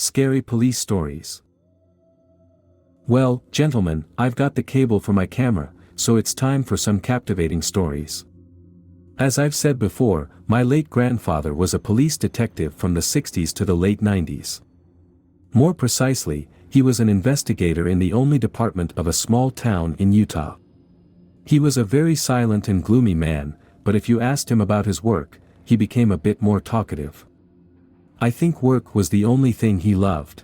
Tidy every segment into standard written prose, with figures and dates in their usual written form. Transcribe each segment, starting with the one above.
Scary Police Stories. Well, gentlemen, I've got the cable for my camera, so it's time for some captivating stories. As I've said before, my late grandfather was a police detective from the 60s to the late 90s. More precisely, he was an investigator in the only department of a small town in Utah. He was a very silent and gloomy man, but if you asked him about his work, he became a bit more talkative. I think work was the only thing he loved.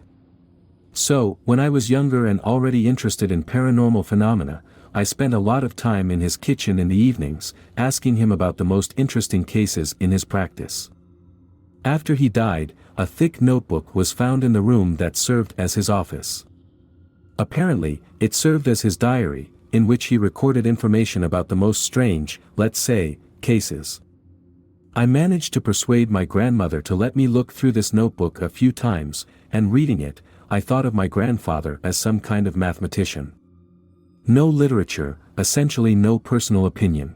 So, when I was younger and already interested in paranormal phenomena, I spent a lot of time in his kitchen in the evenings, asking him about the most interesting cases in his practice. After he died, a thick notebook was found in the room that served as his office. Apparently, it served as his diary, in which he recorded information about the most strange, let's say, cases. I managed to persuade my grandmother to let me look through this notebook a few times, and reading it, I thought of my grandfather as some kind of mathematician. No literature, essentially no personal opinion.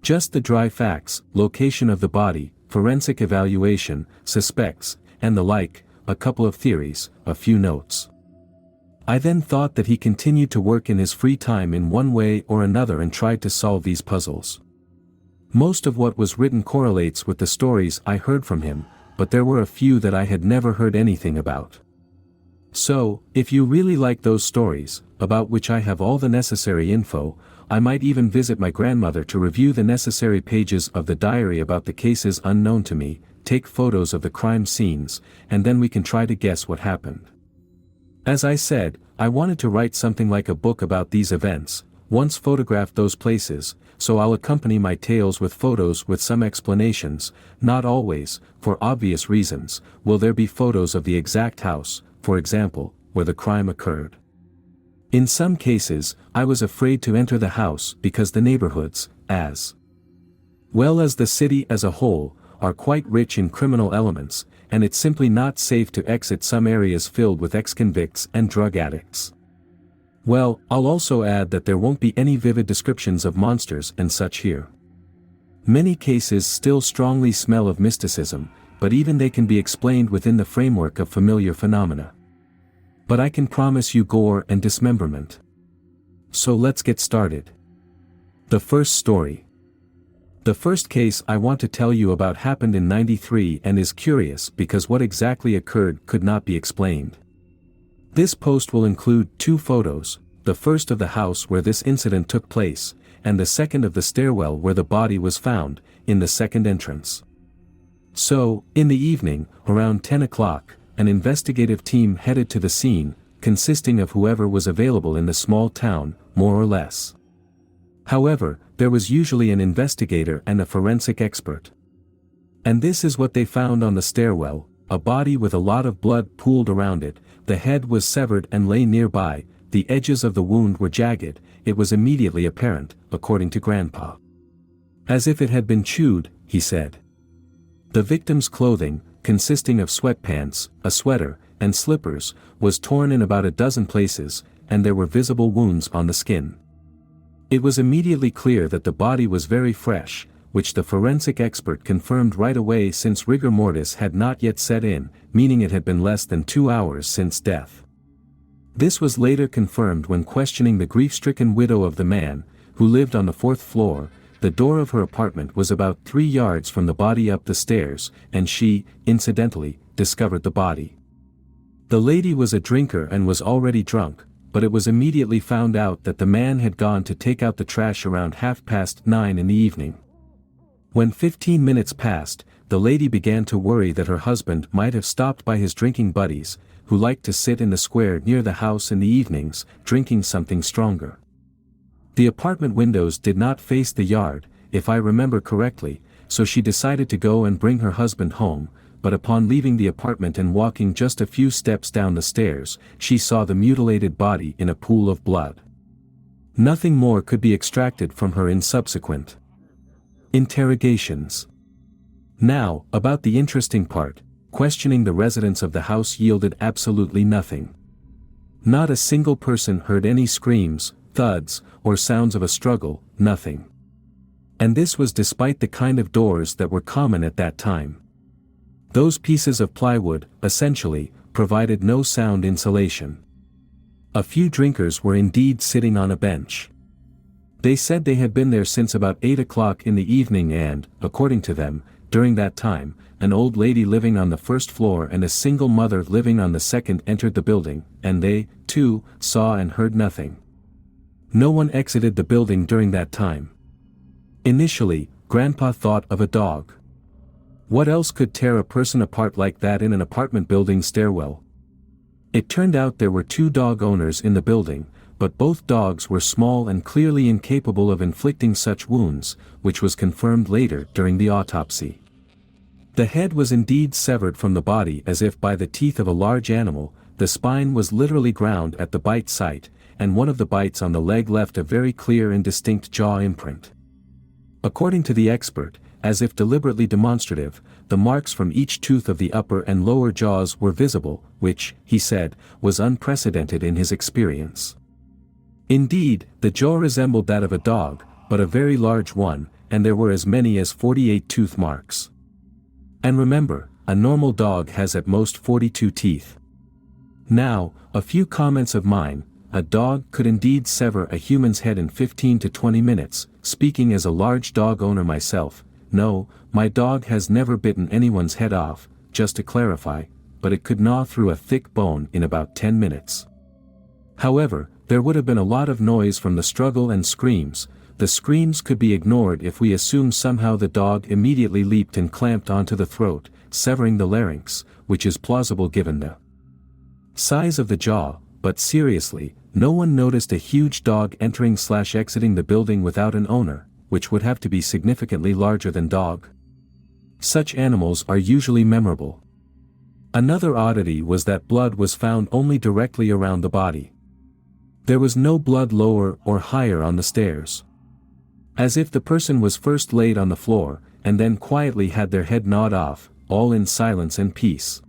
Just the dry facts, location of the body, forensic evaluation, suspects, and the like, a couple of theories, a few notes. I then thought that he continued to work in his free time in one way or another and tried to solve these puzzles. Most of what was written correlates with the stories I heard from him, but there were a few that I had never heard anything about. So, if you really like those stories, about which I have all the necessary info, I might even visit my grandmother to review the necessary pages of the diary about the cases unknown to me, take photos of the crime scenes, and then we can try to guess what happened. As I said, I wanted to write something like a book about these events, once photograph those places, so I'll accompany my tales with photos with some explanations. Not always, for obvious reasons, will there be photos of the exact house, for example, where the crime occurred. In some cases, I was afraid to enter the house because the neighborhoods, as well as the city as a whole, are quite rich in criminal elements, and it's simply not safe to exit some areas filled with ex-convicts and drug addicts. Well, I'll also add that there won't be any vivid descriptions of monsters and such here. Many cases still strongly smell of mysticism, but even they can be explained within the framework of familiar phenomena. But I can promise you gore and dismemberment. So let's get started. The first story. The first case I want to tell you about happened in '93 and is curious because what exactly occurred could not be explained. This post will include 2 photos, the first of the house where this incident took place, and the second of the stairwell where the body was found, in the second entrance. So, in the evening, around 10 o'clock, an investigative team headed to the scene, consisting of whoever was available in the small town, more or less. However, there was usually an investigator and a forensic expert. And this is what they found on the stairwell: a body with a lot of blood pooled around it, the head was severed and lay nearby, the edges of the wound were jagged, it was immediately apparent, according to Grandpa. As if it had been chewed, he said. The victim's clothing, consisting of sweatpants, a sweater, and slippers, was torn in about a dozen places, and there were visible wounds on the skin. It was immediately clear that the body was very fresh, which the forensic expert confirmed right away since rigor mortis had not yet set in, meaning it had been less than 2 hours since death. This was later confirmed when questioning the grief-stricken widow of the man, who lived on the 4th floor. The door of her apartment was about 3 yards from the body up the stairs, and she, incidentally, discovered the body. The lady was a drinker and was already drunk, but it was immediately found out that the man had gone to take out the trash around 9:30 in the evening. When 15 minutes passed, the lady began to worry that her husband might have stopped by his drinking buddies, who liked to sit in the square near the house in the evenings, drinking something stronger. The apartment windows did not face the yard, if I remember correctly, so she decided to go and bring her husband home, but upon leaving the apartment and walking just a few steps down the stairs, she saw the mutilated body in a pool of blood. Nothing more could be extracted from her in subsequent interrogations. Now, about the interesting part, questioning the residents of the house yielded absolutely nothing. Not a single person heard any screams, thuds, or sounds of a struggle, nothing. And this was despite the kind of doors that were common at that time. Those pieces of plywood, essentially, provided no sound insulation. A few drinkers were indeed sitting on a bench. They said they had been there since about 8 o'clock in the evening and, according to them, during that time, an old lady living on the first floor and a single mother living on the second entered the building, and they, too, saw and heard nothing. No one exited the building during that time. Initially, Grandpa thought of a dog. What else could tear a person apart like that in an apartment building stairwell? It turned out there were 2 dog owners in the building, but both dogs were small and clearly incapable of inflicting such wounds, which was confirmed later during the autopsy. The head was indeed severed from the body as if by the teeth of a large animal, the spine was literally ground at the bite site, and one of the bites on the leg left a very clear and distinct jaw imprint. According to the expert, as if deliberately demonstrative, the marks from each tooth of the upper and lower jaws were visible, which, he said, was unprecedented in his experience. Indeed, the jaw resembled that of a dog, but a very large one, and there were as many as 48 tooth marks. And remember, a normal dog has at most 42 teeth. Now, a few comments of mine. A dog could indeed sever a human's head in 15 to 20 minutes, speaking as a large dog owner myself. No, my dog has never bitten anyone's head off, just to clarify, but it could gnaw through a thick bone in about 10 minutes. However, there would have been a lot of noise from the struggle and screams. The screams could be ignored if we assume somehow the dog immediately leaped and clamped onto the throat, severing the larynx, which is plausible given the size of the jaw, but seriously, no one noticed a huge dog entering/exiting the building without an owner, which would have to be significantly larger than dog. Such animals are usually memorable. Another oddity was that blood was found only directly around the body. There was no blood lower or higher on the stairs. As if the person was first laid on the floor, and then quietly had their head gnawed off, all in silence and peace.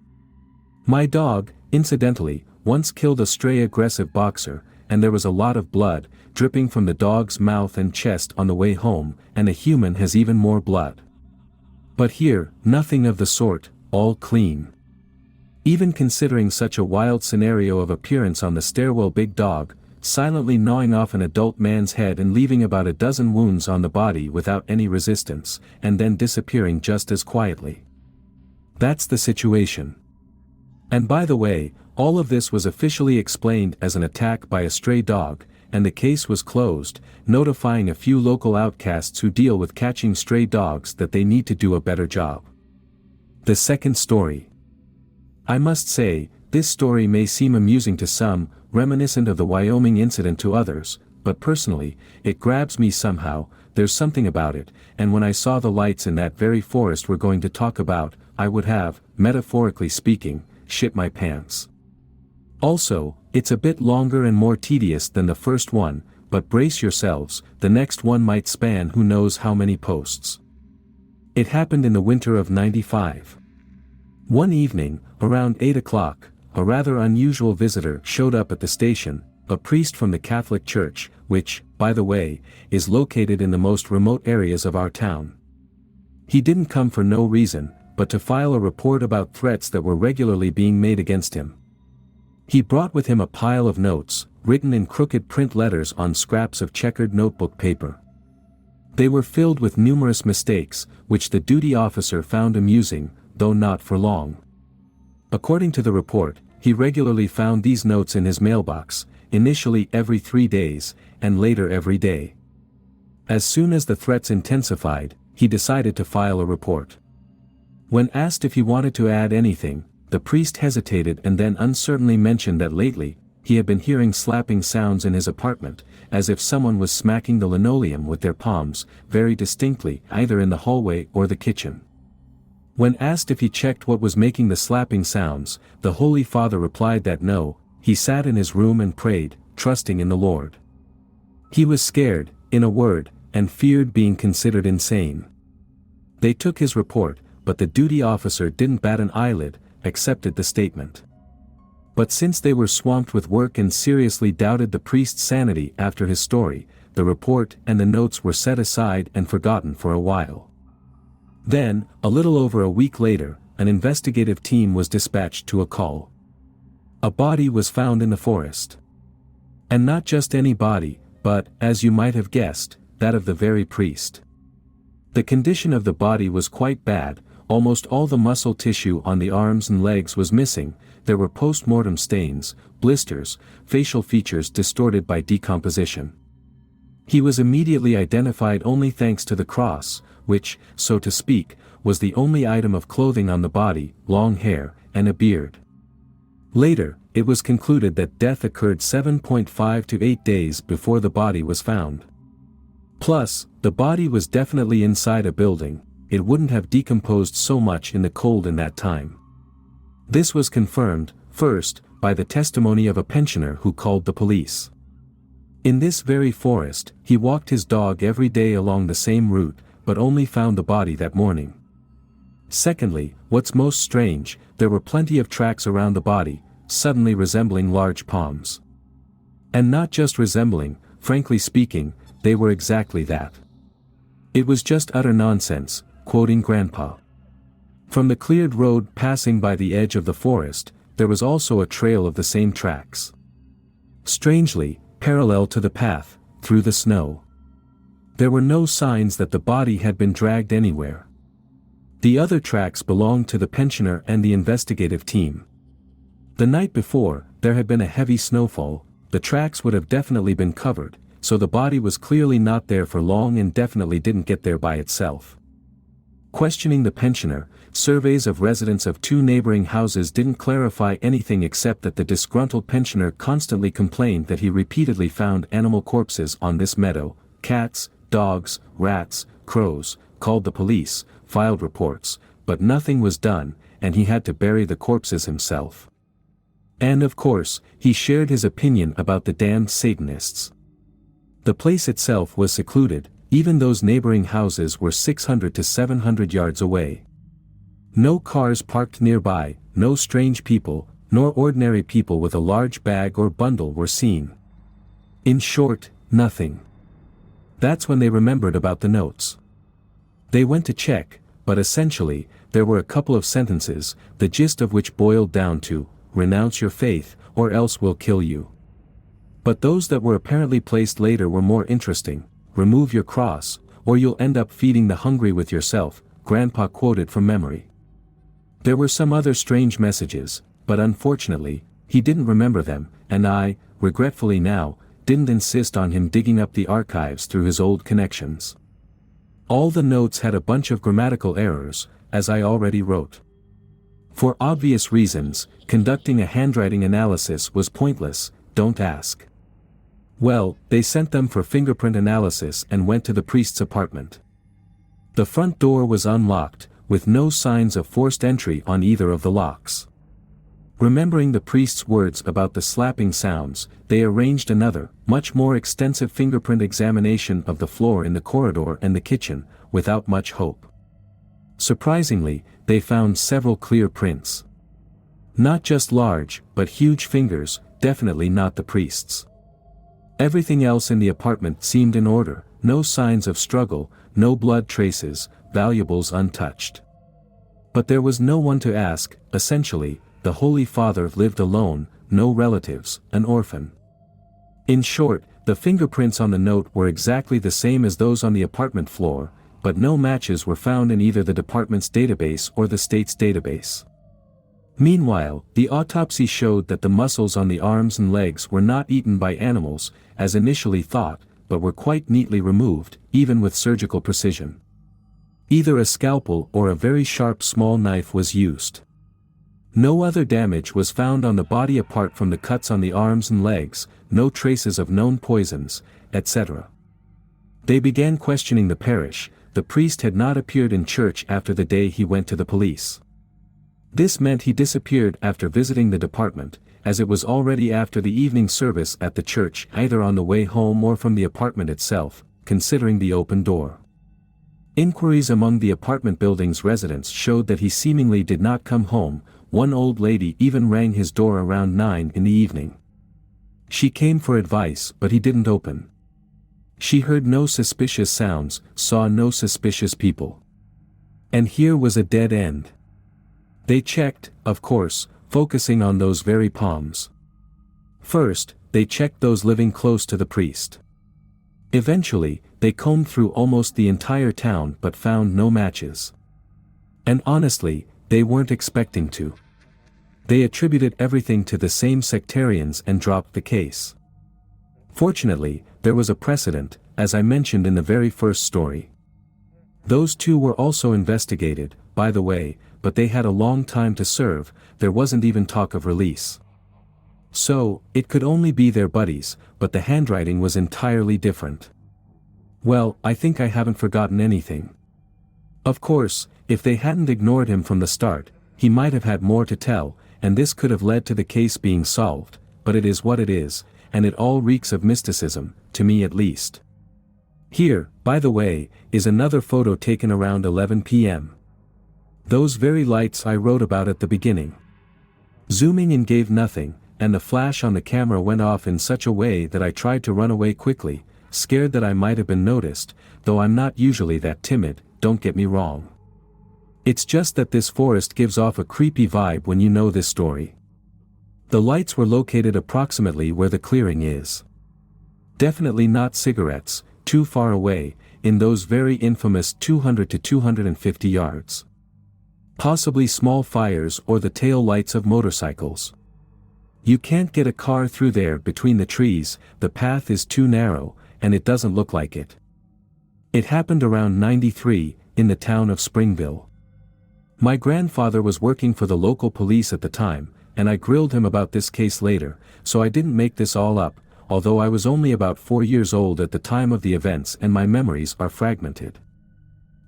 My dog, incidentally, once killed a stray aggressive boxer, and there was a lot of blood, dripping from the dog's mouth and chest on the way home, and a human has even more blood. But here, nothing of the sort, all clean. Even considering such a wild scenario of appearance on the stairwell, big dog, silently gnawing off an adult man's head and leaving about a dozen wounds on the body without any resistance, and then disappearing just as quietly. That's the situation. And by the way, all of this was officially explained as an attack by a stray dog, and the case was closed, notifying a few local outcasts who deal with catching stray dogs that they need to do a better job. The second story. I must say, this story may seem amusing to some, reminiscent of the Wyoming incident to others, but personally, it grabs me somehow. There's something about it, and when I saw the lights in that very forest we're going to talk about, I would have, metaphorically speaking, shit my pants. Also, it's a bit longer and more tedious than the first one, but brace yourselves, the next one might span who knows how many posts. It happened in the winter of '95. One evening, around 8 o'clock, a rather unusual visitor showed up at the station, a priest from the Catholic Church, which, by the way, is located in the most remote areas of our town. He didn't come for no reason, but to file a report about threats that were regularly being made against him. He brought with him a pile of notes, written in crooked print letters on scraps of checkered notebook paper. They were filled with numerous mistakes, which the duty officer found amusing, though not for long. According to the report, he regularly found these notes in his mailbox, initially every 3 days, and later every day. As soon as the threats intensified, he decided to file a report. When asked if he wanted to add anything, the priest hesitated and then uncertainly mentioned that lately, he had been hearing slapping sounds in his apartment, as if someone was smacking the linoleum with their palms, very distinctly, either in the hallway or the kitchen. When asked if he checked what was making the slapping sounds, the Holy Father replied that no, he sat in his room and prayed, trusting in the Lord. He was scared, in a word, and feared being considered insane. They took his report, but the duty officer didn't bat an eyelid, accepted the statement. But since they were swamped with work and seriously doubted the priest's sanity after his story, the report and the notes were set aside and forgotten for a while. Then, a little over a week later, an investigative team was dispatched to a call. A body was found in the forest. And not just any body, but, as you might have guessed, that of the very priest. The condition of the body was quite bad. Almost all the muscle tissue on the arms and legs was missing. There were post-mortem stains, blisters, facial features distorted by decomposition. He was immediately identified only thanks to the cross, which, so to speak, was the only item of clothing on the body, long hair, and a beard. Later, it was concluded that death occurred 7.5 to 8 days before the body was found. Plus, the body was definitely inside a building. It wouldn't have decomposed so much in the cold in that time. This was confirmed, first, by the testimony of a pensioner who called the police. In this very forest, he walked his dog every day along the same route, but only found the body that morning. Secondly, what's most strange, there were plenty of tracks around the body, suddenly resembling large palms. And not just resembling, frankly speaking, they were exactly that. It was just utter nonsense, quoting Grandpa. From the cleared road passing by the edge of the forest, there was also a trail of the same tracks. Strangely, parallel to the path, through the snow. There were no signs that the body had been dragged anywhere. The other tracks belonged to the pensioner and the investigative team. The night before, there had been a heavy snowfall. The tracks would have definitely been covered, so the body was clearly not there for long and definitely didn't get there by itself. Questioning the pensioner, surveys of residents of 2 neighboring houses didn't clarify anything except that the disgruntled pensioner constantly complained that he repeatedly found animal corpses on this meadow, cats, dogs, rats, crows, called the police, filed reports, but nothing was done, and he had to bury the corpses himself. And of course, he shared his opinion about the damned Satanists. The place itself was secluded. Even those neighboring houses were 600 to 700 yards away. No cars parked nearby, no strange people, nor ordinary people with a large bag or bundle were seen. In short, nothing. That's when they remembered about the notes. They went to check, but essentially, there were a couple of sentences, the gist of which boiled down to, "Renounce your faith, or else we'll kill you." But those that were apparently placed later were more interesting. "Remove your cross, or you'll end up feeding the hungry with yourself," Grandpa quoted from memory. There were some other strange messages, but unfortunately, he didn't remember them, and I, regretfully now, didn't insist on him digging up the archives through his old connections. All the notes had a bunch of grammatical errors, as I already wrote. For obvious reasons, conducting a handwriting analysis was pointless, don't ask. Well, they sent them for fingerprint analysis and went to the priest's apartment. The front door was unlocked, with no signs of forced entry on either of the locks. Remembering the priest's words about the slapping sounds, they arranged another, much more extensive fingerprint examination of the floor in the corridor and the kitchen, without much hope. Surprisingly, they found several clear prints. Not just large, but huge fingers, definitely not the priest's. Everything else in the apartment seemed in order, no signs of struggle, no blood traces, valuables untouched. But there was no one to ask. Essentially, the Holy Father lived alone, no relatives, an orphan. In short, the fingerprints on the note were exactly the same as those on the apartment floor, but no matches were found in either the department's database or the state's database. Meanwhile, the autopsy showed that the muscles on the arms and legs were not eaten by animals, as initially thought, but were quite neatly removed, even with surgical precision. Either a scalpel or a very sharp small knife was used. No other damage was found on the body apart from the cuts on the arms and legs, no traces of known poisons, etc. They began questioning the parish. The priest had not appeared in church after the day he went to the police. This meant he disappeared after visiting the department, as it was already after the evening service at the church, either on the way home or from the apartment itself, considering the open door. Inquiries among the apartment building's residents showed that he seemingly did not come home. One old lady even rang his door around 9 in the evening. She came for advice, but he didn't open. She heard no suspicious sounds, saw no suspicious people. And here was a dead end. They checked, of course, focusing on those very palms. First, they checked those living close to the priest. Eventually, they combed through almost the entire town but found no matches. And honestly, they weren't expecting to. They attributed everything to the same sectarians and dropped the case. Fortunately, there was a precedent, as I mentioned in the very first story. Those two were also investigated, by the way, but they had a long time to serve, there wasn't even talk of release. So, it could only be their buddies, but the handwriting was entirely different. Well, I think I haven't forgotten anything. Of course, if they hadn't ignored him from the start, he might have had more to tell, and this could have led to the case being solved, but it is what it is, and it all reeks of mysticism, to me at least. Here, by the way, is another photo taken around 11 p.m. Those very lights I wrote about at the beginning. Zooming in gave nothing, and the flash on the camera went off in such a way that I tried to run away quickly, scared that I might have been noticed, though I'm not usually that timid, don't get me wrong. It's just that this forest gives off a creepy vibe when you know this story. The lights were located approximately where the clearing is. Definitely not cigarettes, too far away, in those very infamous 200 to 250 yards. Possibly small fires or the tail lights of motorcycles. You can't get a car through there between the trees, the path is too narrow, and it doesn't look like it. It happened around 93, in the town of Springville. My grandfather was working for the local police at the time, and I grilled him about this case later, so I didn't make this all up, although I was only about 4 years old at the time of the events and my memories are fragmented.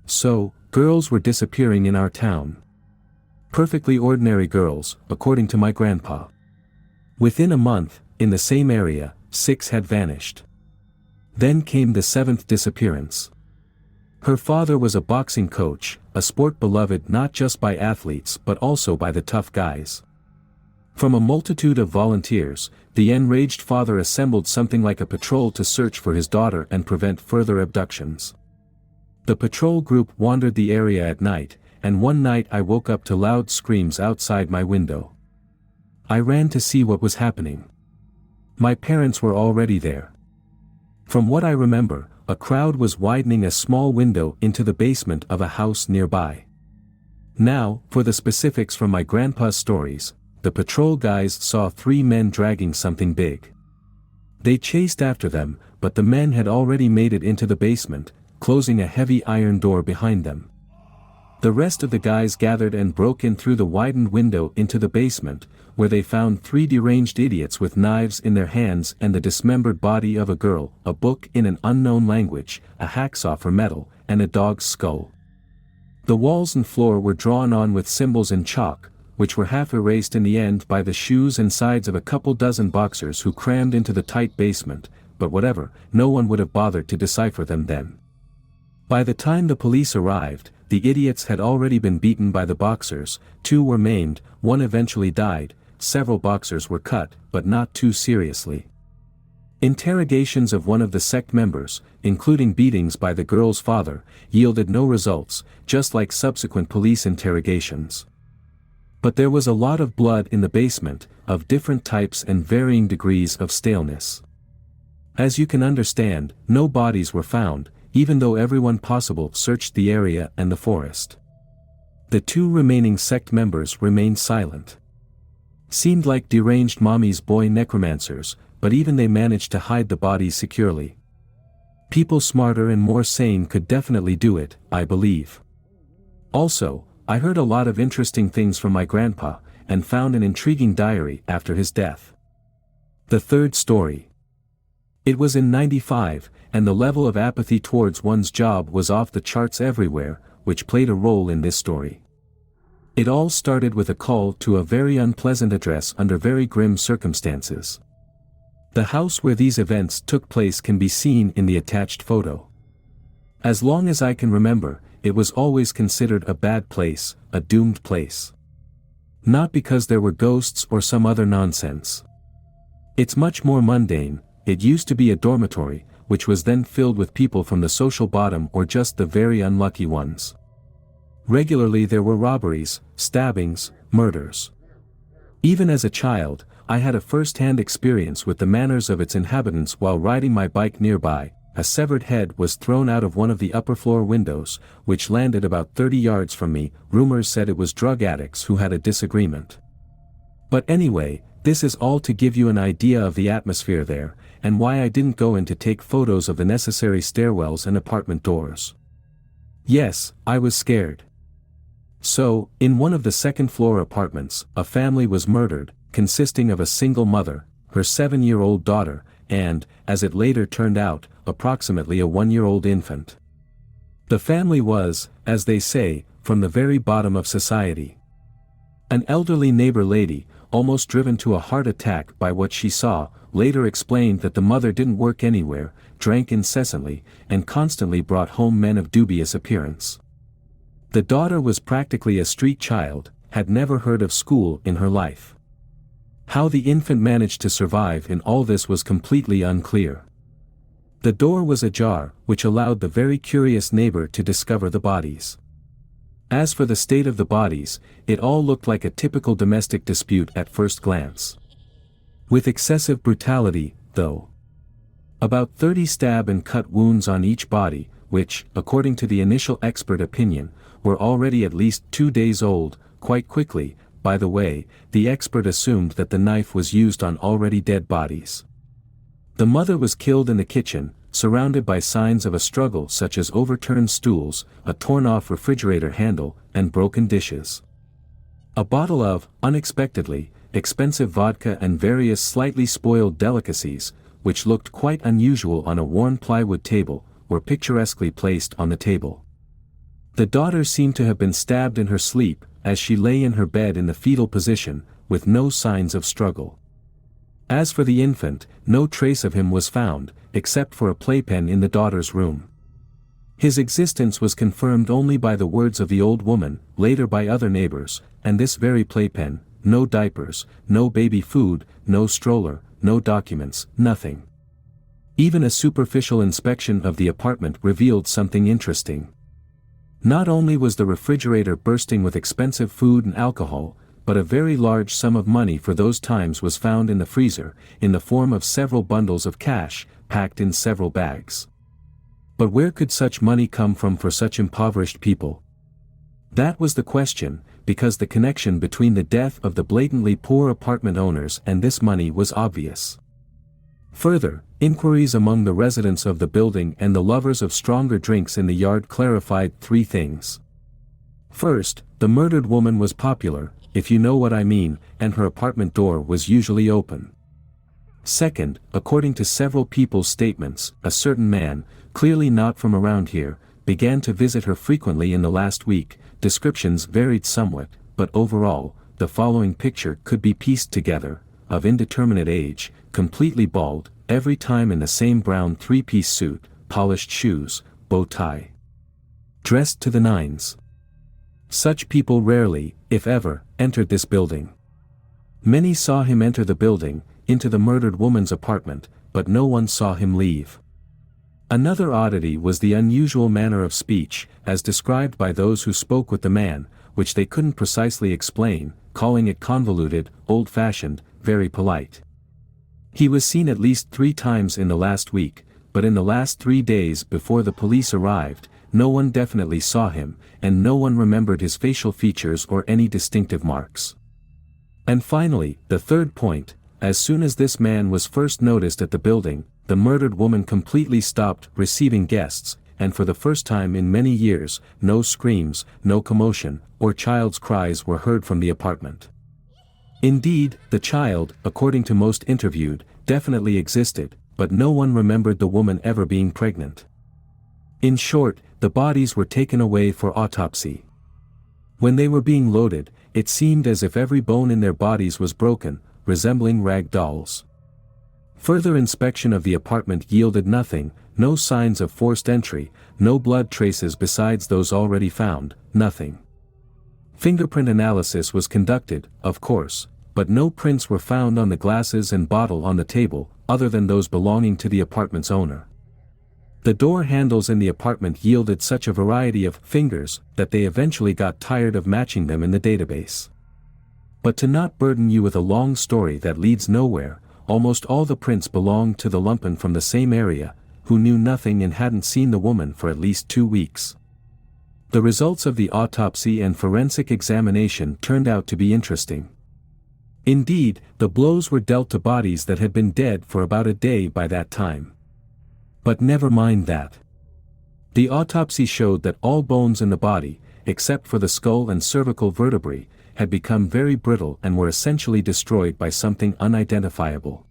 So, girls were disappearing in our town. Perfectly ordinary girls, according to my grandpa. Within a month, in the same area, 6 had vanished. Then came the 7th disappearance. Her father was a boxing coach, a sport beloved not just by athletes but also by the tough guys. From a multitude of volunteers, the enraged father assembled something like a patrol to search for his daughter and prevent further abductions. The patrol group wandered the area at night, and one night I woke up to loud screams outside my window. I ran to see what was happening. My parents were already there. From what I remember, a crowd was widening a small window into the basement of a house nearby. Now, for the specifics from my grandpa's stories, the patrol guys saw 3 men dragging something big. They chased after them, but the men had already made it into the basement, closing a heavy iron door behind them. The rest of the guys gathered and broke in through the widened window into the basement, where they found 3 deranged idiots with knives in their hands and the dismembered body of a girl, a book in an unknown language, a hacksaw for metal, and a dog's skull. The walls and floor were drawn on with symbols in chalk, which were half erased in the end by the shoes and sides of a couple dozen boxers who crammed into the tight basement, but whatever, no one would have bothered to decipher them then. By the time the police arrived, the idiots had already been beaten by the boxers, 2 were maimed, 1 eventually died, several boxers were cut, but not too seriously. Interrogations of one of the sect members, including beatings by the girl's father, yielded no results, just like subsequent police interrogations. But there was a lot of blood in the basement, of different types and varying degrees of staleness. As you can understand, no bodies were found, even though everyone possible searched the area and the forest. The 2 remaining sect members remained silent. Seemed like deranged mommy's boy necromancers, but even they managed to hide the bodies securely. People smarter and more sane could definitely do it, I believe. Also, I heard a lot of interesting things from my grandpa, and found an intriguing diary after his death. The 3rd story. It was in 95, and the level of apathy towards one's job was off the charts everywhere, which played a role in this story. It all started with a call to a very unpleasant address under very grim circumstances. The house where these events took place can be seen in the attached photo. As long as I can remember, it was always considered a bad place, a doomed place. Not because there were ghosts or some other nonsense. It's much more mundane. It used to be a dormitory, which was then filled with people from the social bottom or just the very unlucky ones. Regularly there were robberies, stabbings, murders. Even as a child, I had a first-hand experience with the manners of its inhabitants while riding my bike nearby. A severed head was thrown out of one of the upper-floor windows, which landed about 30 yards from me. Rumors said it was drug addicts who had a disagreement. But anyway, this is all to give you an idea of the atmosphere there, and why I didn't go in to take photos of the necessary stairwells and apartment doors. Yes, I was scared. So, in one of the second-floor apartments, a family was murdered, consisting of a single mother, her 7-year-old daughter, and, as it later turned out, approximately a 1-year-old infant. The family was, as they say, from the very bottom of society. An elderly neighbor lady, almost driven to a heart attack by what she saw, later explained that the mother didn't work anywhere, drank incessantly, and constantly brought home men of dubious appearance. The daughter was practically a street child, had never heard of school in her life. How the infant managed to survive in all this was completely unclear. The door was ajar, which allowed the very curious neighbor to discover the bodies. As for the state of the bodies, it all looked like a typical domestic dispute at first glance. With excessive brutality, though. About 30 stab and cut wounds on each body, which, according to the initial expert opinion, were already at least 2 days old. Quite quickly, by the way, the expert assumed that the knife was used on already dead bodies. The mother was killed in the kitchen, surrounded by signs of a struggle such as overturned stools, a torn-off refrigerator handle, and broken dishes. A bottle of, unexpectedly, expensive vodka and various slightly spoiled delicacies, which looked quite unusual on a worn plywood table, were picturesquely placed on the table. The daughter seemed to have been stabbed in her sleep, as she lay in her bed in the fetal position, with no signs of struggle. As for the infant, no trace of him was found, except for a playpen in the daughter's room. His existence was confirmed only by the words of the old woman, later by other neighbors, and this very playpen: no diapers, no baby food, no stroller, no documents, nothing. Even a superficial inspection of the apartment revealed something interesting. Not only was the refrigerator bursting with expensive food and alcohol, but a very large sum of money for those times was found in the freezer, in the form of several bundles of cash, packed in several bags. But where could such money come from for such impoverished people? That was the question, because the connection between the death of the blatantly poor apartment owners and this money was obvious. Further, inquiries among the residents of the building and the lovers of stronger drinks in the yard clarified 3 things. First, the murdered woman was popular, if you know what I mean, and her apartment door was usually open. Second, according to several people's statements, a certain man, clearly not from around here, began to visit her frequently in the last week. Descriptions varied somewhat, but overall, the following picture could be pieced together: of indeterminate age, completely bald, every time in the same brown 3-piece suit, polished shoes, bow tie. Dressed to the nines. Such people rarely, if ever, entered this building. Many saw him enter the building, into the murdered woman's apartment, but no one saw him leave. Another oddity was the unusual manner of speech, as described by those who spoke with the man, which they couldn't precisely explain, calling it convoluted, old-fashioned, very polite. He was seen at least 3 times in the last week, but in the last 3 days before the police arrived, no one definitely saw him, and no one remembered his facial features or any distinctive marks. And finally, the third point: as soon as this man was first noticed at the building, the murdered woman completely stopped receiving guests, and for the first time in many years, no screams, no commotion, or child's cries were heard from the apartment. Indeed, the child, according to most interviewed, definitely existed, but no one remembered the woman ever being pregnant. In short, the bodies were taken away for autopsy. When they were being loaded, it seemed as if every bone in their bodies was broken, resembling rag dolls. Further inspection of the apartment yielded nothing: no signs of forced entry, no blood traces besides those already found, nothing. Fingerprint analysis was conducted, of course, but no prints were found on the glasses and bottle on the table, other than those belonging to the apartment's owner. The door handles in the apartment yielded such a variety of fingers that they eventually got tired of matching them in the database. But to not burden you with a long story that leads nowhere, almost all the prints belonged to the lumpen from the same area, who knew nothing and hadn't seen the woman for at least 2 weeks. The results of the autopsy and forensic examination turned out to be interesting. Indeed, the blows were dealt to bodies that had been dead for about a day by that time. But never mind that. The autopsy showed that all bones in the body, except for the skull and cervical vertebrae, had become very brittle and were essentially destroyed by something unidentifiable.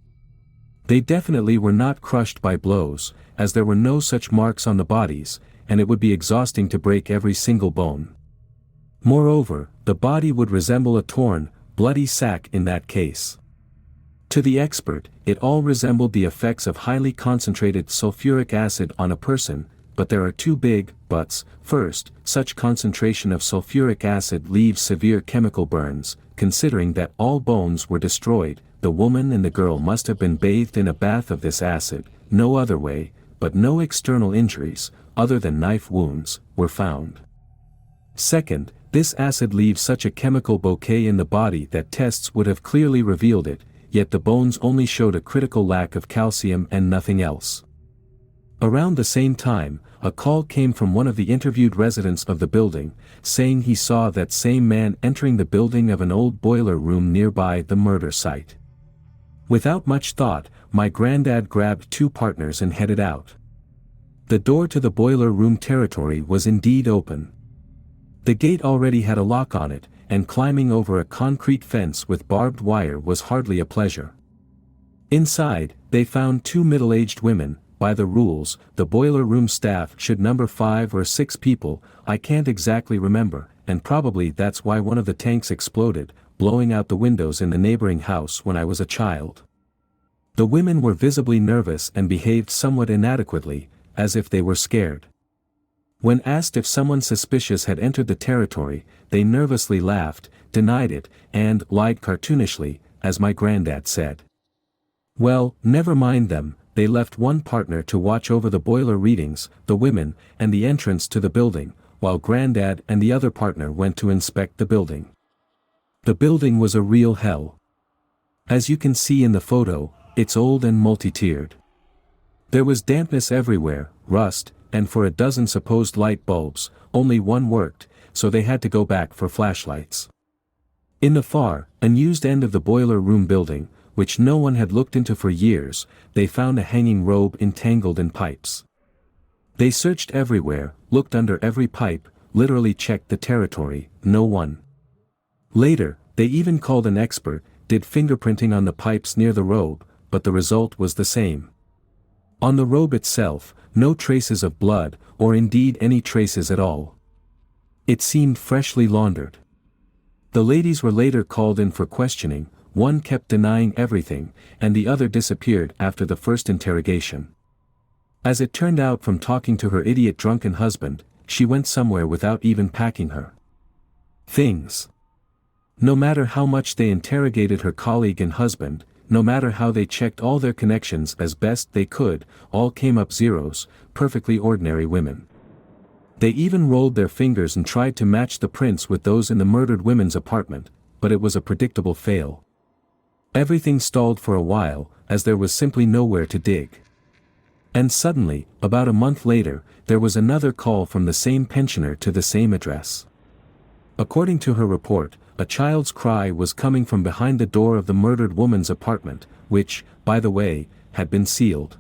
They definitely were not crushed by blows, as there were no such marks on the bodies, and it would be exhausting to break every single bone. Moreover, the body would resemble a torn, bloody sack in that case. To the expert, it all resembled the effects of highly concentrated sulfuric acid on a person, but there are 2 big buts. First, such concentration of sulfuric acid leaves severe chemical burns. Considering that all bones were destroyed, the woman and the girl must have been bathed in a bath of this acid, no other way, but no external injuries, other than knife wounds, were found. Second, this acid leaves such a chemical bouquet in the body that tests would have clearly revealed it, yet the bones only showed a critical lack of calcium and nothing else. Around the same time, a call came from one of the interviewed residents of the building, saying he saw that same man entering the building of an old boiler room nearby the murder site. Without much thought, my granddad grabbed 2 partners and headed out. The door to the boiler room territory was indeed open. The gate already had a lock on it, and climbing over a concrete fence with barbed wire was hardly a pleasure. Inside, they found 2 middle-aged women. By the rules, the boiler room staff should number 5 or 6 people, I can't exactly remember, and probably that's why one of the tanks exploded, blowing out the windows in the neighboring house when I was a child. The women were visibly nervous and behaved somewhat inadequately, as if they were scared. When asked if someone suspicious had entered the territory, they nervously laughed, denied it, and lied cartoonishly, as my granddad said. Well, never mind them. They left one partner to watch over the boiler readings, the women, and the entrance to the building, while Granddad and the other partner went to inspect the building. The building was a real hell. As you can see in the photo, it's old and multi-tiered. There was dampness everywhere, rust, and for a dozen supposed light bulbs, only one worked, so they had to go back for flashlights. In the far, unused end of the boiler room building, which no one had looked into for years, they found a hanging robe entangled in pipes. They searched everywhere, looked under every pipe, literally checked the territory, no one. Later, they even called an expert, did fingerprinting on the pipes near the robe, but the result was the same. On the robe itself, no traces of blood, or indeed any traces at all. It seemed freshly laundered. The ladies were later called in for questioning. One kept denying everything, and the other disappeared after the first interrogation. As it turned out from talking to her idiot drunken husband, she went somewhere without even packing her things. No matter how much they interrogated her colleague and husband, no matter how they checked all their connections as best they could, all came up zeros, perfectly ordinary women. They even rolled their fingers and tried to match the prints with those in the murdered women's apartment, but it was a predictable fail. Everything stalled for a while, as there was simply nowhere to dig. And suddenly, about a month later, there was another call from the same pensioner to the same address. According to her report, a child's cry was coming from behind the door of the murdered woman's apartment, which, by the way, had been sealed.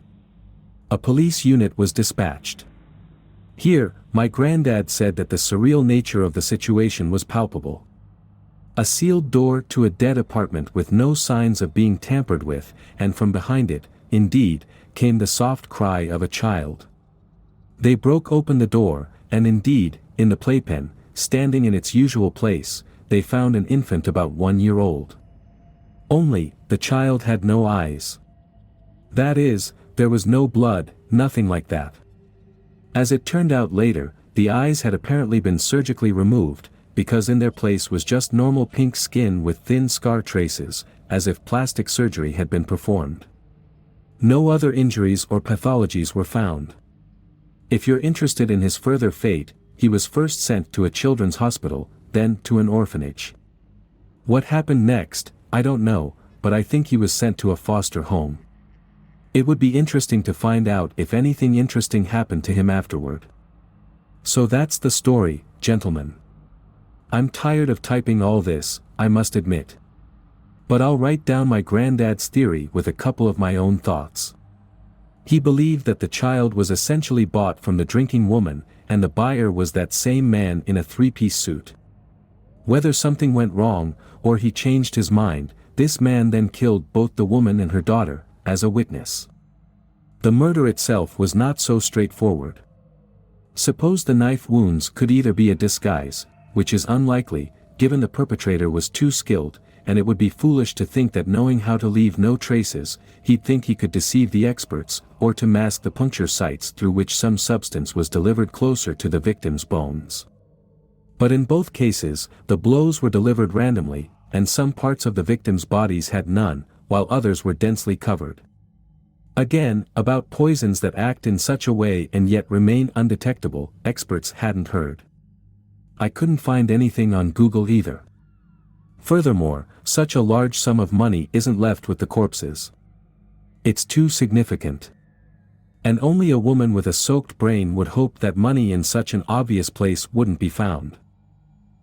A police unit was dispatched. Here, my granddad said that the surreal nature of the situation was palpable. A sealed door to a dead apartment with no signs of being tampered with, and from behind it, indeed, came the soft cry of a child. They broke open the door, and indeed, in the playpen, standing in its usual place, they found an infant about 1 year old. Only, the child had no eyes. That is, there was no blood, nothing like that. As it turned out later, the eyes had apparently been surgically removed, because in their place was just normal pink skin with thin scar traces, as if plastic surgery had been performed. No other injuries or pathologies were found. If you're interested in his further fate, he was first sent to a children's hospital, then to an orphanage. What happened next, I don't know, but I think he was sent to a foster home. It would be interesting to find out if anything interesting happened to him afterward. So that's the story, gentlemen. I'm tired of typing all this, I must admit. But I'll write down my granddad's theory with a couple of my own thoughts. He believed that the child was essentially bought from the drinking woman, and the buyer was that same man in a three-piece suit. Whether something went wrong, or he changed his mind, this man then killed both the woman and her daughter, as a witness. The murder itself was not so straightforward. Suppose the knife wounds could either be a disguise, which is unlikely, given the perpetrator was too skilled, and it would be foolish to think that knowing how to leave no traces, he'd think he could deceive the experts, or to mask the puncture sites through which some substance was delivered closer to the victim's bones. But in both cases, the blows were delivered randomly, and some parts of the victim's bodies had none, while others were densely covered. Again, about poisons that act in such a way and yet remain undetectable, experts hadn't heard. I couldn't find anything on Google either. Furthermore, such a large sum of money isn't left with the corpses. It's too significant. And only a woman with a soaked brain would hope that money in such an obvious place wouldn't be found.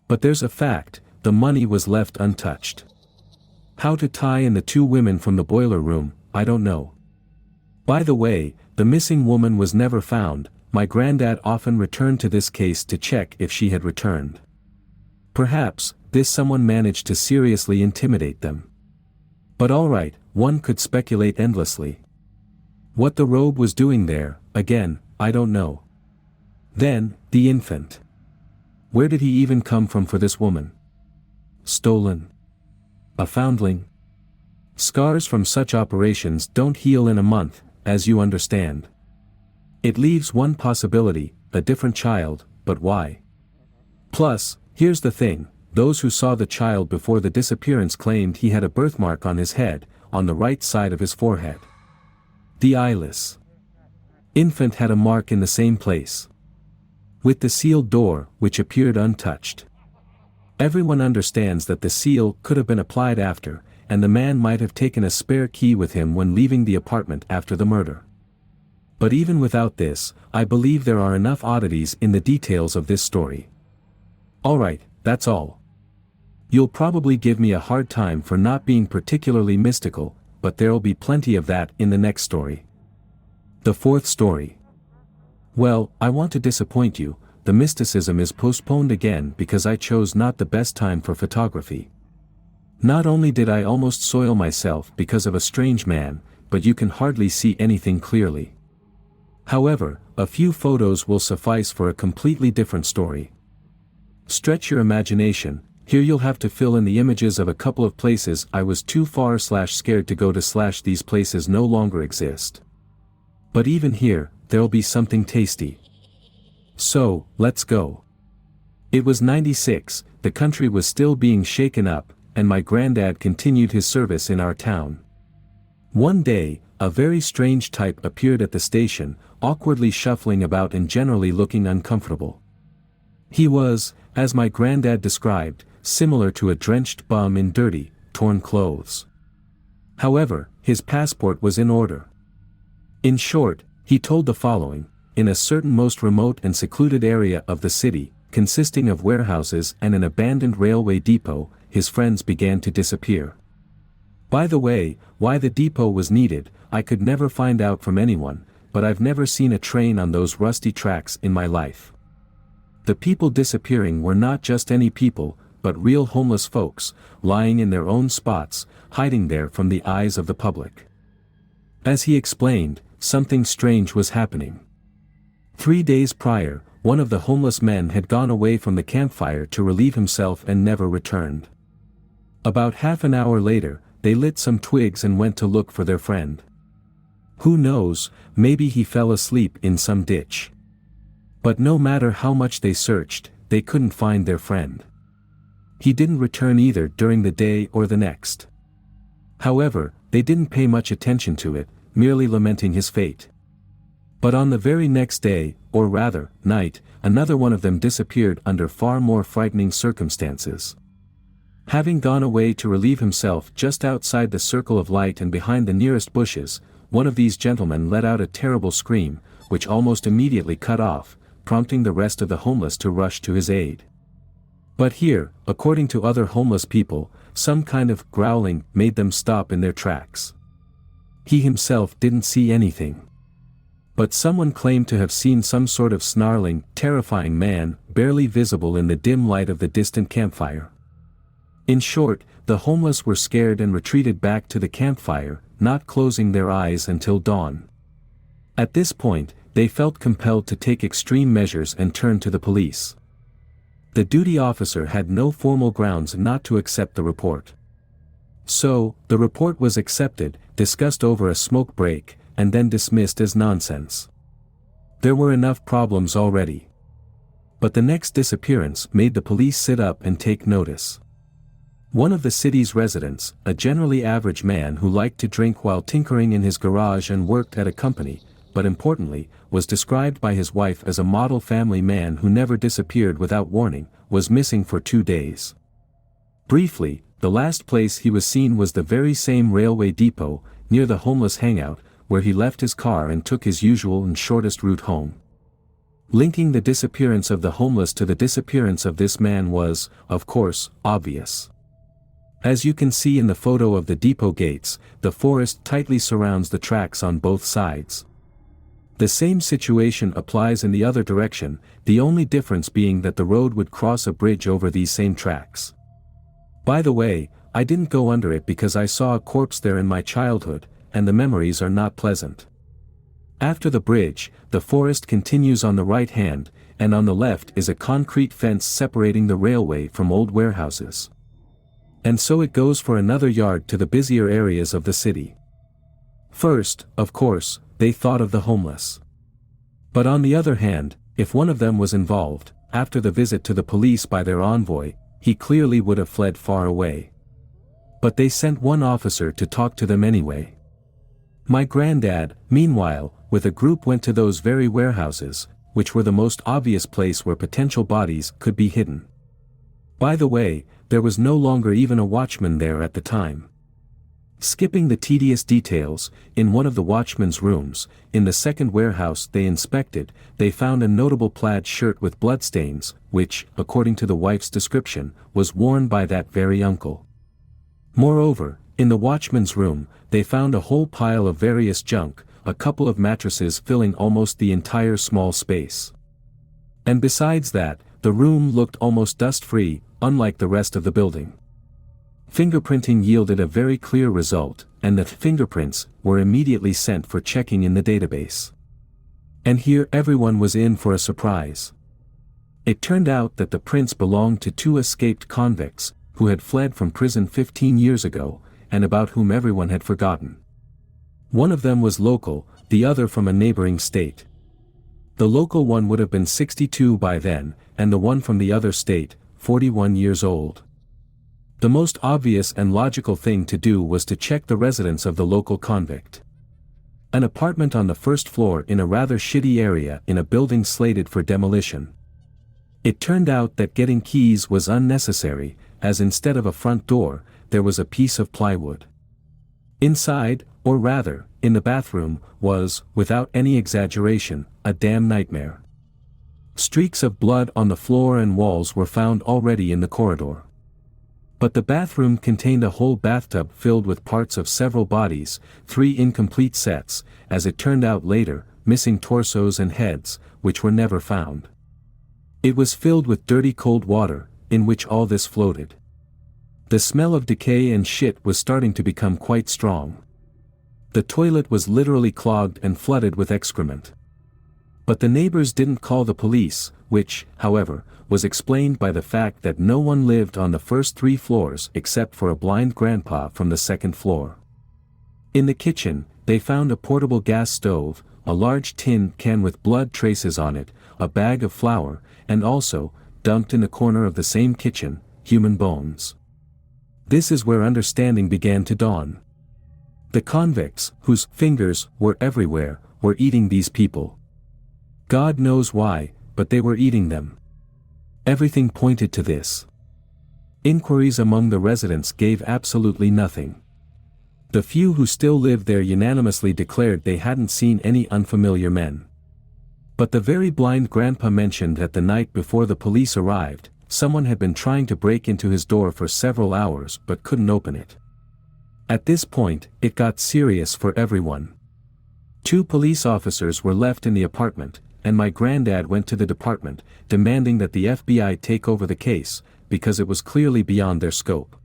But there's a fact, the money was left untouched. How to tie in the two women from the boiler room, I don't know. By the way, the missing woman was never found. My granddad often returned to this case to check if she had returned. Perhaps, this someone managed to seriously intimidate them. But alright, one could speculate endlessly. What the robe was doing there, again, I don't know. Then, the infant. Where did he even come from for this woman? Stolen? A foundling? Scars from such operations don't heal in a month, as you understand. It leaves one possibility, a different child, but why? Plus, here's the thing, those who saw the child before the disappearance claimed he had a birthmark on his head, on the right side of his forehead. The eyeless infant had a mark in the same place. With the sealed door, which appeared untouched. Everyone understands that the seal could have been applied after, and the man might have taken a spare key with him when leaving the apartment after the murder. But even without this, I believe there are enough oddities in the details of this story. Alright, that's all. You'll probably give me a hard time for not being particularly mystical, but there'll be plenty of that in the next story. The fourth story. Well, I want to disappoint you, the mysticism is postponed again because I chose not the best time for photography. Not only did I almost soil myself because of a strange man, but you can hardly see anything clearly. However, a few photos will suffice for a completely different story. Stretch your imagination, here you'll have to fill in the images of a couple of places I was too far/scared to go to/ these places no longer exist. But even here, there'll be something tasty. So, let's go. It was 96, the country was still being shaken up, and my granddad continued his service in our town. One day, a very strange type appeared at the station, awkwardly shuffling about and generally looking uncomfortable. He was, as my granddad described, similar to a drenched bum in dirty, torn clothes. However, his passport was in order. In short, he told the following: in a certain most remote and secluded area of the city, consisting of warehouses and an abandoned railway depot, his friends began to disappear. By the way, why the depot was needed, I could never find out from anyone, but I've never seen a train on those rusty tracks in my life. The people disappearing were not just any people, but real homeless folks, lying in their own spots, hiding there from the eyes of the public. As he explained, something strange was happening. 3 days prior, one of the homeless men had gone away from the campfire to relieve himself and never returned. About half an hour later, they lit some twigs and went to look for their friend. Who knows, maybe he fell asleep in some ditch. But no matter how much they searched, they couldn't find their friend. He didn't return either during the day or the next. However, they didn't pay much attention to it, merely lamenting his fate. But on the very next day, or rather, night, another one of them disappeared under far more frightening circumstances. Having gone away to relieve himself just outside the circle of light and behind the nearest bushes, one of these gentlemen let out a terrible scream, which almost immediately cut off, prompting the rest of the homeless to rush to his aid. But here, according to other homeless people, some kind of growling made them stop in their tracks. He himself didn't see anything. But someone claimed to have seen some sort of snarling, terrifying man, barely visible in the dim light of the distant campfire. In short, the homeless were scared and retreated back to the campfire, not closing their eyes until dawn. At this point, they felt compelled to take extreme measures and turn to the police. The duty officer had no formal grounds not to accept the report. So, the report was accepted, discussed over a smoke break, and then dismissed as nonsense. There were enough problems already. But the next disappearance made the police sit up and take notice. One of the city's residents, a generally average man who liked to drink while tinkering in his garage and worked at a company, but importantly, was described by his wife as a model family man who never disappeared without warning, was missing for 2 days. Briefly, the last place he was seen was the very same railway depot, near the homeless hangout, where he left his car and took his usual and shortest route home. Linking the disappearance of the homeless to the disappearance of this man was, of course, obvious. As you can see in the photo of the depot gates, the forest tightly surrounds the tracks on both sides. The same situation applies in the other direction, the only difference being that the road would cross a bridge over these same tracks. By the way, I didn't go under it because I saw a corpse there in my childhood, and the memories are not pleasant. After the bridge, the forest continues on the right hand, and on the left is a concrete fence separating the railway from old warehouses. And so it goes for another yard to the busier areas of the city. First, of course, they thought of the homeless. But on the other hand, if one of them was involved, after the visit to the police by their envoy, he clearly would have fled far away. But they sent one officer to talk to them anyway. My granddad, meanwhile, with a group went to those very warehouses, which were the most obvious place where potential bodies could be hidden. By the way, there was no longer even a watchman there at the time. Skipping the tedious details, in one of the watchman's rooms, in the second warehouse they inspected, they found a notable plaid shirt with bloodstains, which, according to the wife's description, was worn by that very uncle. Moreover, in the watchman's room, they found a whole pile of various junk, a couple of mattresses filling almost the entire small space. And besides that, the room looked almost dust-free, unlike the rest of the building. Fingerprinting yielded a very clear result, and the fingerprints were immediately sent for checking in the database. And here everyone was in for a surprise. It turned out that the prints belonged to 2 escaped convicts, who had fled from prison 15 years ago, and about whom everyone had forgotten. One of them was local, the other from a neighboring state. The local one would have been 62 by then, and the one from the other state, 41 years old. The most obvious and logical thing to do was to check the residence of the local convict. An apartment on the first floor in a rather shitty area in a building slated for demolition. It turned out that getting keys was unnecessary, as instead of a front door, there was a piece of plywood. Inside, or rather, in the bathroom, was, without any exaggeration, a damn nightmare. Streaks of blood on the floor and walls were found already in the corridor. But the bathroom contained a whole bathtub filled with parts of several bodies, 3 incomplete sets, as it turned out later, missing torsos and heads, which were never found. It was filled with dirty cold water, in which all this floated. The smell of decay and shit was starting to become quite strong. The toilet was literally clogged and flooded with excrement. But the neighbors didn't call the police, which, however, was explained by the fact that no one lived on the first 3 floors except for a blind grandpa from the second floor. In the kitchen, they found a portable gas stove, a large tin can with blood traces on it, a bag of flour, and also, dumped in the corner of the same kitchen, human bones. This is where understanding began to dawn. The convicts, whose fingers were everywhere, were eating these people. God knows why, but they were eating them. Everything pointed to this. Inquiries among the residents gave absolutely nothing. The few who still lived there unanimously declared they hadn't seen any unfamiliar men. But the very blind grandpa mentioned that the night before the police arrived, someone had been trying to break into his door for several hours but couldn't open it. At this point, it got serious for everyone. 2 police officers were left in the apartment, and my granddad went to the department, demanding that the FBI take over the case, because it was clearly beyond their scope.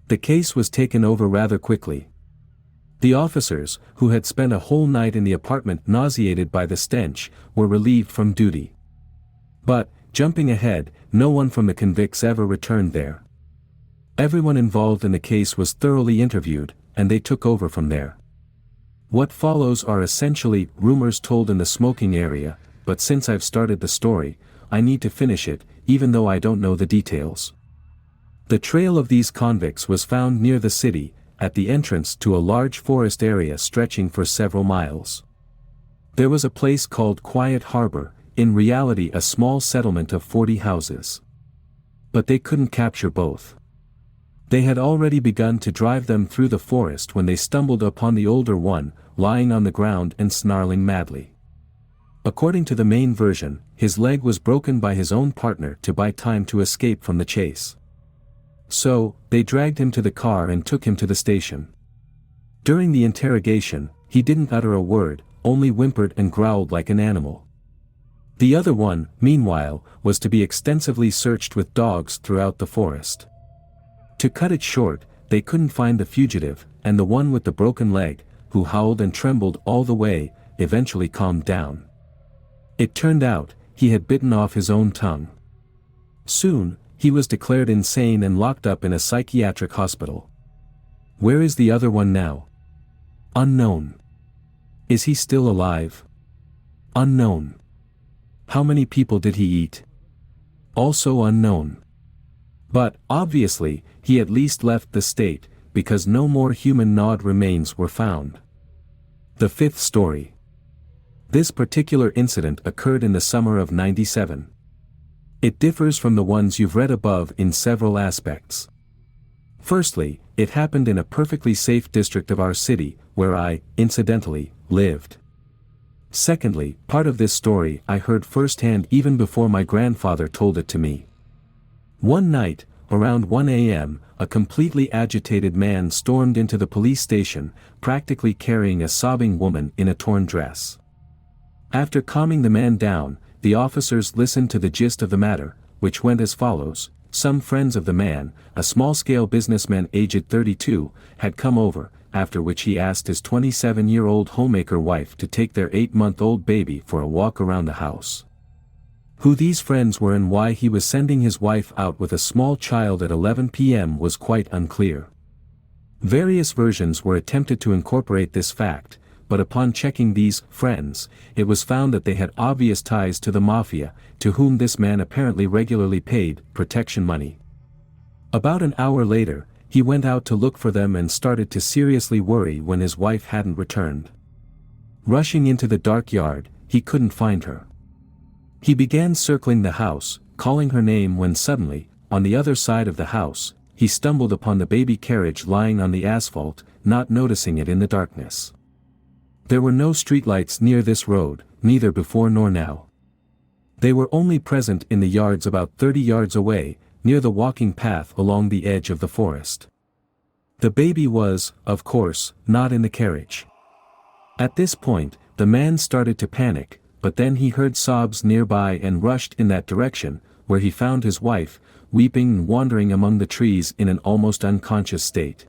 The case was taken over rather quickly. The officers, who had spent a whole night in the apartment nauseated by the stench, were relieved from duty. But, jumping ahead, no one from the convicts ever returned there. Everyone involved in the case was thoroughly interviewed, and they took over from there. What follows are essentially rumors told in the smoking area, but since I've started the story, I need to finish it, even though I don't know the details. The trail of these convicts was found near the city, at the entrance to a large forest area stretching for several miles. There was a place called Quiet Harbor, in reality a small settlement of 40 houses. But they couldn't capture both. They had already begun to drive them through the forest when they stumbled upon the older one, lying on the ground and snarling madly. According to the main version, his leg was broken by his own partner to buy time to escape from the chase. So, they dragged him to the car and took him to the station. During the interrogation, he didn't utter a word, only whimpered and growled like an animal. The other one, meanwhile, was to be extensively searched with dogs throughout the forest. To cut it short, they couldn't find the fugitive, and the one with the broken leg, who howled and trembled all the way, eventually calmed down. It turned out, he had bitten off his own tongue. Soon, he was declared insane and locked up in a psychiatric hospital. Where is the other one now? Unknown. Is he still alive? Unknown. How many people did he eat? Also unknown. But, obviously, he at least left the state, because no more human gnawed remains were found. The 5th story. This particular incident occurred in the summer of '97. It differs from the ones you've read above in several aspects. Firstly, it happened in a perfectly safe district of our city, where I, incidentally, lived. Secondly, part of this story I heard firsthand even before my grandfather told it to me. One night, around 1 a.m., a completely agitated man stormed into the police station, practically carrying a sobbing woman in a torn dress. After calming the man down, the officers listened to the gist of the matter, which went as follows. Some friends of the man, a small-scale businessman aged 32, had come over, after which he asked his 27-year-old homemaker wife to take their 8-month-old baby for a walk around the house. Who these friends were and why he was sending his wife out with a small child at 11 p.m. was quite unclear. Various versions were attempted to incorporate this fact, but upon checking these friends, it was found that they had obvious ties to the mafia, to whom this man apparently regularly paid protection money. About an hour later, he went out to look for them and started to seriously worry when his wife hadn't returned. Rushing into the dark yard, he couldn't find her. He began circling the house, calling her name when suddenly, on the other side of the house, he stumbled upon the baby carriage lying on the asphalt, not noticing it in the darkness. There were no streetlights near this road, neither before nor now. They were only present in the yards about 30 yards away, near the walking path along the edge of the forest. The baby was, of course, not in the carriage. At this point, the man started to panic, but then he heard sobs nearby and rushed in that direction, where he found his wife, weeping and wandering among the trees in an almost unconscious state.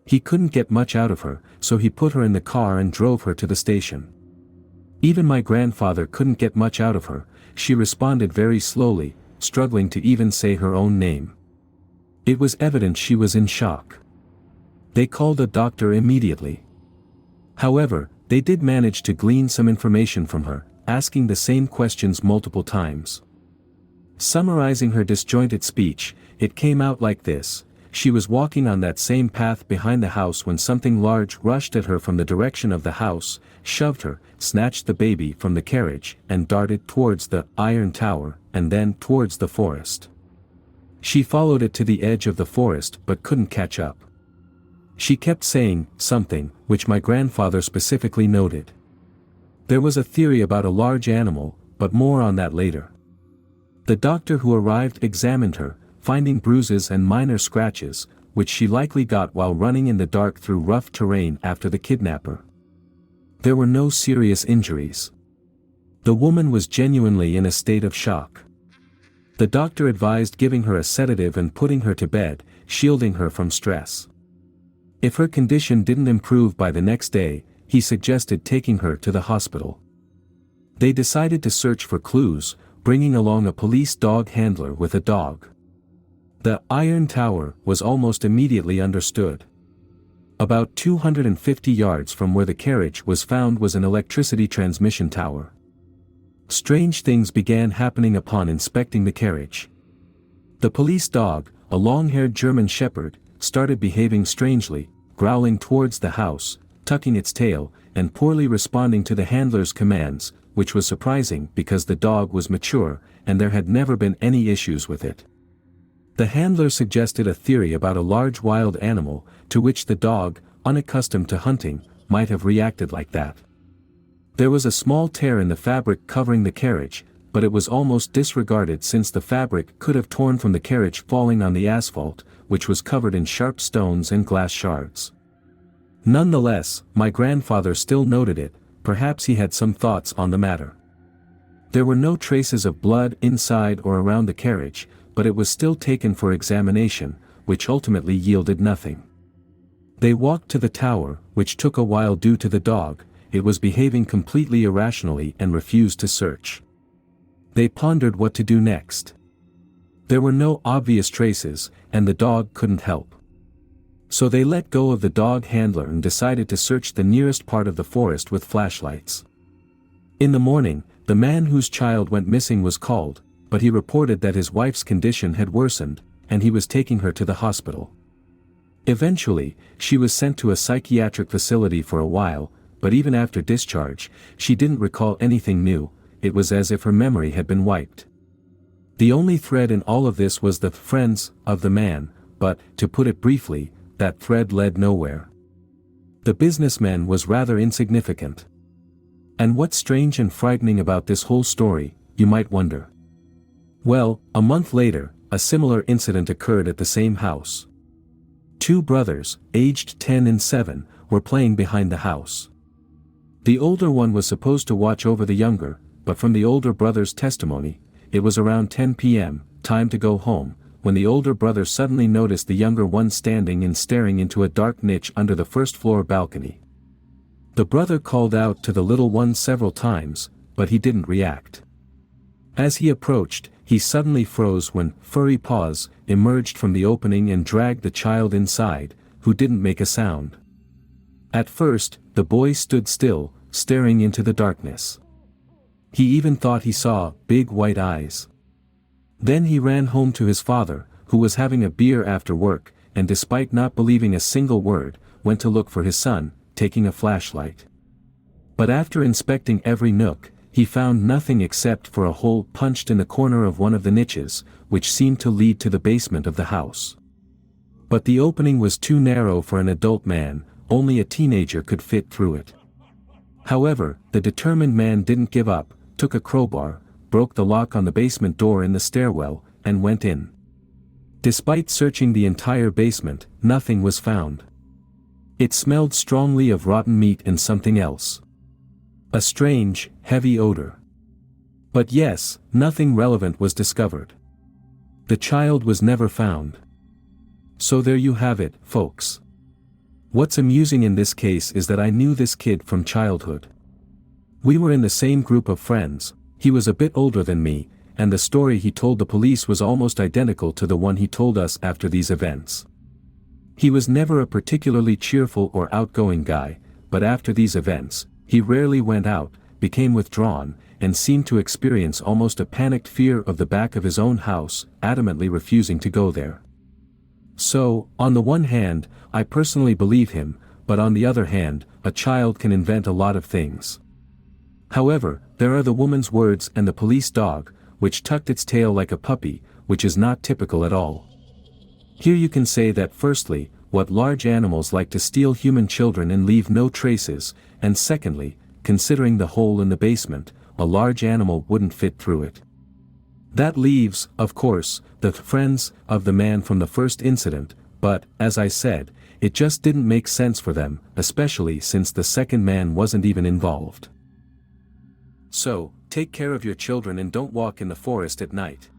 He couldn't get much out of her, so he put her in the car and drove her to the station. Even my grandfather couldn't get much out of her. She responded very slowly, struggling to even say her own name. It was evident she was in shock. They called a doctor immediately. However, they did manage to glean some information from her, asking the same questions multiple times. Summarizing her disjointed speech, it came out like this: she was walking on that same path behind the house when something large rushed at her from the direction of the house, shoved her, snatched the baby from the carriage, and darted towards the iron tower, and then towards the forest. She followed it to the edge of the forest but couldn't catch up. She kept saying something, which my grandfather specifically noted. There was a theory about a large animal, but more on that later. The doctor who arrived examined her, finding bruises and minor scratches, which she likely got while running in the dark through rough terrain after the kidnapper. There were no serious injuries. The woman was genuinely in a state of shock. The doctor advised giving her a sedative and putting her to bed, shielding her from stress. If her condition didn't improve by the next day, he suggested taking her to the hospital. They decided to search for clues, bringing along a police dog handler with a dog. The Iron Tower was almost immediately understood. About 250 yards from where the carriage was found was an electricity transmission tower. Strange things began happening upon inspecting the carriage. The police dog, a long-haired German shepherd, started behaving strangely, growling towards the house, tucking its tail, and poorly responding to the handler's commands, which was surprising because the dog was mature, and there had never been any issues with it. The handler suggested a theory about a large wild animal, to which the dog, unaccustomed to hunting, might have reacted like that. There was a small tear in the fabric covering the carriage, but it was almost disregarded since the fabric could have torn from the carriage falling on the asphalt, which was covered in sharp stones and glass shards. Nonetheless, my grandfather still noted it, perhaps he had some thoughts on the matter. There were no traces of blood inside or around the carriage, but it was still taken for examination, which ultimately yielded nothing. They walked to the tower, which took a while due to the dog. It was behaving completely irrationally and refused to search. They pondered what to do next. There were no obvious traces, and the dog couldn't help. So they let go of the dog handler and decided to search the nearest part of the forest with flashlights. In the morning, the man whose child went missing was called, but he reported that his wife's condition had worsened, and he was taking her to the hospital. Eventually, she was sent to a psychiatric facility for a while, but even after discharge, she didn't recall anything new. It was as if her memory had been wiped. The only thread in all of this was the friends of the man, but, to put it briefly, that thread led nowhere. The businessman was rather insignificant. And what's strange and frightening about this whole story, you might wonder? Well, a month later, a similar incident occurred at the same house. Two brothers, aged 10 and 7, were playing behind the house. The older one was supposed to watch over the younger, but from the older brother's testimony, it was around 10 p.m., time to go home, when the older brother suddenly noticed the younger one standing and staring into a dark niche under the first-floor balcony. The brother called out to the little one several times, but he didn't react. As he approached, he suddenly froze when furry paws emerged from the opening and dragged the child inside, who didn't make a sound. At first, the boy stood still, staring into the darkness. He even thought he saw big white eyes. Then he ran home to his father, who was having a beer after work, and despite not believing a single word, went to look for his son, taking a flashlight. But after inspecting every nook, he found nothing except for a hole punched in the corner of one of the niches, which seemed to lead to the basement of the house. But the opening was too narrow for an adult man, only a teenager could fit through it. However, the determined man didn't give up, took a crowbar, broke the lock on the basement door in the stairwell, and went in. Despite searching the entire basement, nothing was found. It smelled strongly of rotten meat and something else. A strange, heavy odor. But yes, nothing relevant was discovered. The child was never found. So there you have it, folks. What's amusing in this case is that I knew this kid from childhood. We were in the same group of friends. He was a bit older than me, and the story he told the police was almost identical to the one he told us after these events. He was never a particularly cheerful or outgoing guy, but after these events, he rarely went out, became withdrawn, and seemed to experience almost a panicked fear of the back of his own house, adamantly refusing to go there. So, on the one hand, I personally believe him, but on the other hand, a child can invent a lot of things. However, there are the woman's words and the police dog, which tucked its tail like a puppy, which is not typical at all. Here you can say that firstly, what large animals like to steal human children and leave no traces, and secondly, considering the hole in the basement, a large animal wouldn't fit through it. That leaves, of course, the friends of the man from the first incident, but, as I said, it just didn't make sense for them, especially since the second man wasn't even involved. So, take care of your children and don't walk in the forest at night.